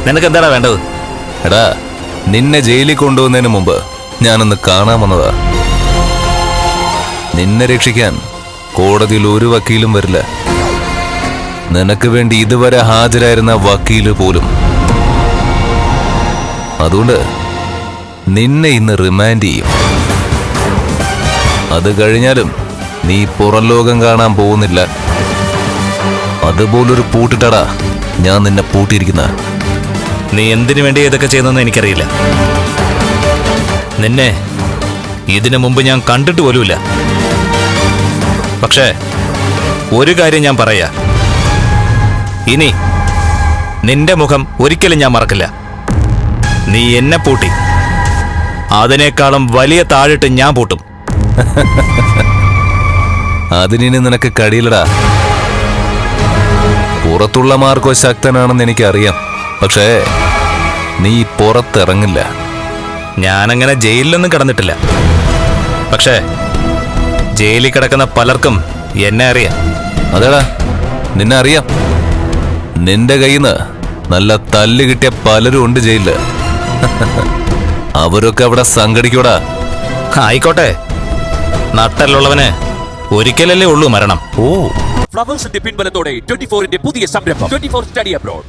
നിനക്ക് എന്താടാ വേണ്ടത്? എടാ, നിന്നെ ജയിലിൽ കൊണ്ടുവന്നതിന് മുമ്പ് ഞാനൊന്ന് കാണാൻ വന്നതാ. നിന്നെ രക്ഷിക്കാൻ കോടതിയിൽ ഒരു വക്കീലും വരില്ല. നിനക്ക് വേണ്ടി ഇതുവരെ ഹാജരായിരുന്ന വക്കീല് പോലും. അതുകൊണ്ട് നിന്നെ ഇന്ന് റിമാൻഡ് ചെയ്യും. അത് കഴിഞ്ഞാലും നീ പുറം ലോകം കാണാൻ പോകുന്നില്ല. അതുപോലൊരു പൂട്ടിട്ടടാ ഞാൻ നിന്നെ പൂട്ടിയിരിക്കുന്ന. നീ എന്തിനു വേണ്ടി ഇതൊക്കെ ചെയ്യുന്നെന്ന് എനിക്കറിയില്ല. നിന്നെ ഇതിനു മുമ്പ് ഞാൻ കണ്ടിട്ട് പോലുമില്ല. പക്ഷേ ഒരു കാര്യം ഞാൻ പറയാ, ഇനി നിന്റെ മുഖം ഒരിക്കലും ഞാൻ മറക്കില്ല. നീ എന്നെ പൂട്ടി, അതിനേക്കാളും വലിയ താഴിട്ട് ഞാൻ പൂട്ടും. അതിനി നിനക്ക് കഴിയില്ലടാ. പുറത്തുള്ള മാർക്കോ ശക്തനാണെന്ന് എനിക്കറിയാം. പക്ഷേ നീ പുറത്തിറങ്ങില്ല. ഞാനങ്ങനെ ജയിലിലൊന്നും കിടന്നിട്ടില്ല. പക്ഷേ ജയിലിൽ കിടക്കുന്ന പലർക്കും എന്നെ അറിയാം. അതേടാ, നിന്നെ അറിയാം. നിന്റെ കയ്യിൽ നിന്ന് നല്ല തല്ല് കിട്ടിയ പലരും ഉണ്ട് ജയിലില്. അവരൊക്കെ അവിടെ സംഘടിക്കൂടാ. ആയിക്കോട്ടെ, നട്ടലുള്ളവന് ഒരിക്കലല്ലേ ഉള്ളൂ മരണം. ഓ, ഫ്ലവേഴ്സിന്റെ പിൻബലത്തോടെ 24-ന്റെ പുതിയ സംരംഭം 24 സ്റ്റഡി അബ്രോഡ്.